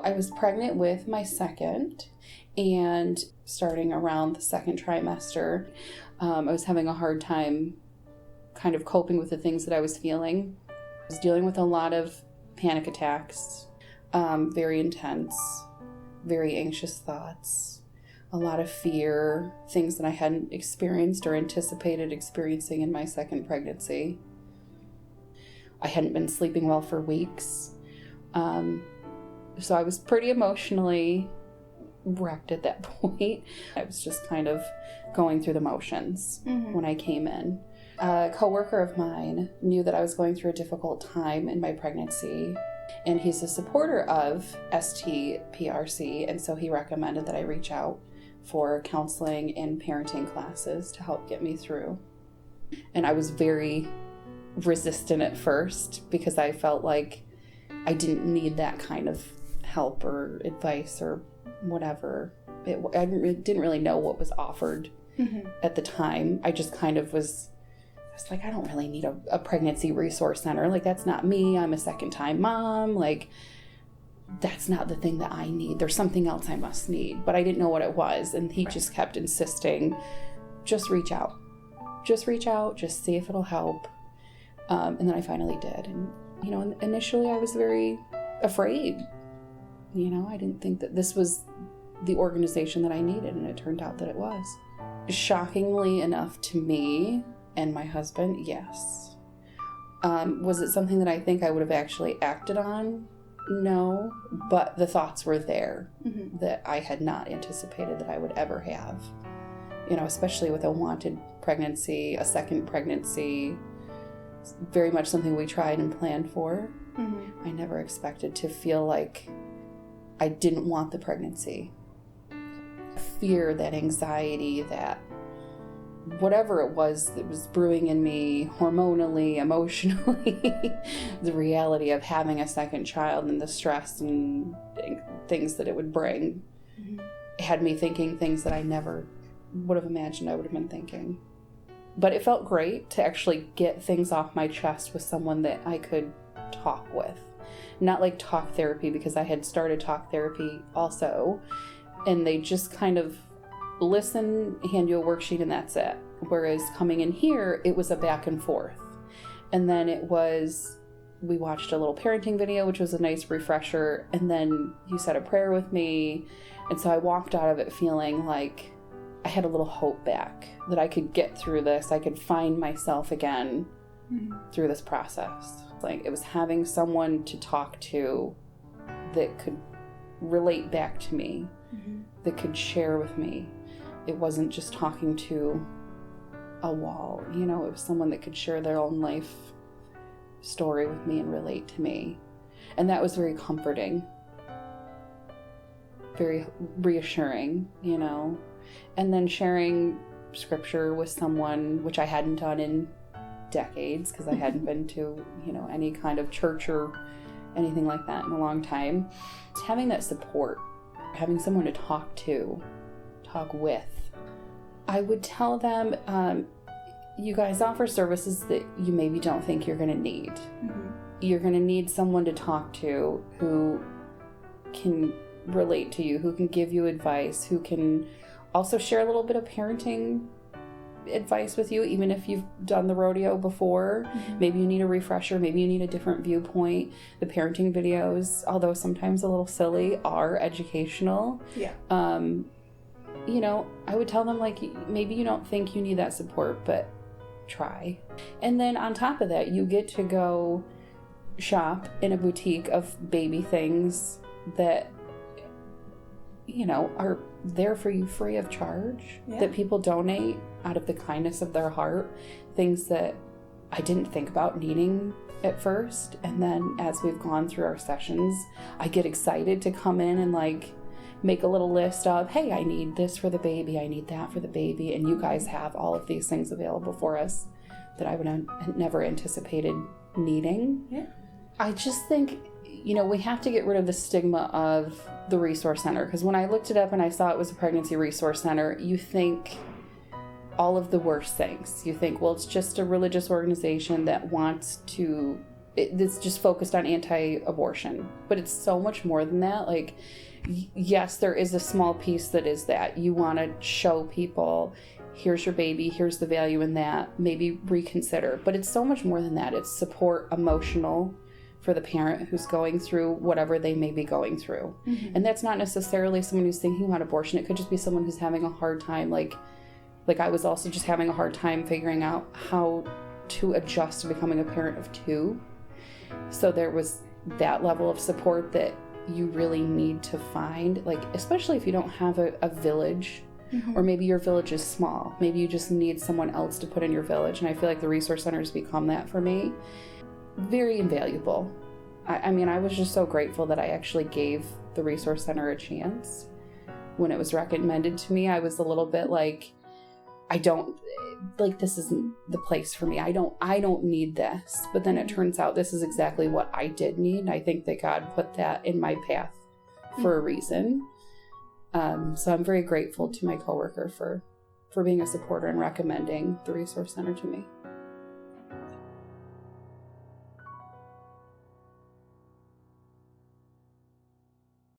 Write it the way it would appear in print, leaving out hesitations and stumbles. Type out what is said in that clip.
I was pregnant with my second, and starting around the second trimester, I was having a hard time kind of coping with the things that I was feeling. I was dealing with a lot of panic attacks, very intense, very anxious thoughts, a lot of fear, things that I hadn't experienced or anticipated experiencing in my second pregnancy. I hadn't been sleeping well for weeks. So I was pretty emotionally wrecked at that point. I was just kind of going through the motions when I came in. A coworker of mine knew that I was going through a difficult time in my pregnancy, and he's a supporter of STPRC, and so he recommended that I reach out for counseling and parenting classes to help get me through. And I was very resistant at first because I felt like I didn't need that kind of help or advice or whatever. I didn't really know what was offered at the time. I just kind of was like, I don't really need a pregnancy resource center. Like, that's not me. I'm a second-time mom. Like, that's not the thing that I need. There's something else I must need. But I didn't know what it was. And he just kept insisting, just reach out. Just reach out. Just see if it'll help. And then I finally did. And, initially I was very afraid. I didn't think that this was the organization that I needed, and it turned out that it was. Shockingly enough to me and my husband, yes. Was it something that I think I would have actually acted on? No, but the thoughts were there that I had not anticipated that I would ever have. Especially with a wanted pregnancy, a second pregnancy, very much something we tried and planned for. I never expected to feel like I didn't want the pregnancy. Fear, that anxiety, that whatever it was that was brewing in me hormonally, emotionally, the reality of having a second child and the stress and things that it would bring had me thinking things that I never would have imagined I would have been thinking. But it felt great to actually get things off my chest with someone that I could talk with. Not like talk therapy, because I had started talk therapy also, and they just kind of listen, hand you a worksheet, and that's it. Whereas coming in here, it was a back and forth. And then we watched a little parenting video, which was a nice refresher, and then you said a prayer with me. And so I walked out of it feeling like I had a little hope back, that I could get through this. I could find myself again through this process. Like, it was having someone to talk to that could relate back to me, that could share with me. It wasn't just talking to a wall, it was someone that could share their own life story with me and relate to me. And that was very comforting, very reassuring, And then sharing scripture with someone, which I hadn't done in decades, because I hadn't been to, any kind of church or anything like that in a long time. It's having that support, having someone to talk with. I would tell them, you guys offer services that you maybe don't think you're going to need. You're going to need someone to talk to who can relate to you, who can give you advice, who can also share a little bit of parenting advice with you, even if you've done the rodeo before. Maybe you need a refresher, maybe you need a different viewpoint. The parenting videos, although sometimes a little silly, are educational. I would tell them, like, maybe you don't think you need that support, but try. And then on top of that, you get to go shop in a boutique of baby things that are there for you free of charge, that people donate out of the kindness of their heart, things that I didn't think about needing at first. And then as we've gone through our sessions, I get excited to come in and make a little list of, hey, I need this for the baby, I need that for the baby, and you guys have all of these things available for us that I would have never anticipated needing. I just think, we have to get rid of the stigma of the resource center, because when I looked it up and I saw it was a pregnancy resource center, you think all of the worst things. You think, well, it's just a religious organization that wants to it's just focused on anti-abortion, but it's so much more than that. Like, yes, there is a small piece that is that you want to show people, here's your baby, here's the value in that, maybe reconsider. But it's so much more than that. It's support, emotional, for the parent who's going through whatever they may be going through. Mm-hmm. And that's not necessarily someone who's thinking about abortion. It could just be someone who's having a hard time. Like I was also just having a hard time figuring out how to adjust to becoming a parent of 2. So there was that level of support that you really need to find, like, especially if you don't have a village, mm-hmm. or maybe your village is small. Maybe you just need someone else to put in your village. And I feel like the resource center has become that for me. Very invaluable. I mean, I was just so grateful that I actually gave the resource center a chance. When it was recommended to me, I was a little bit like, this isn't the place for me. I don't need this. But then it turns out this is exactly what I did need. I think that God put that in my path for a reason. So I'm very grateful to my coworker for being a supporter and recommending the resource center to me.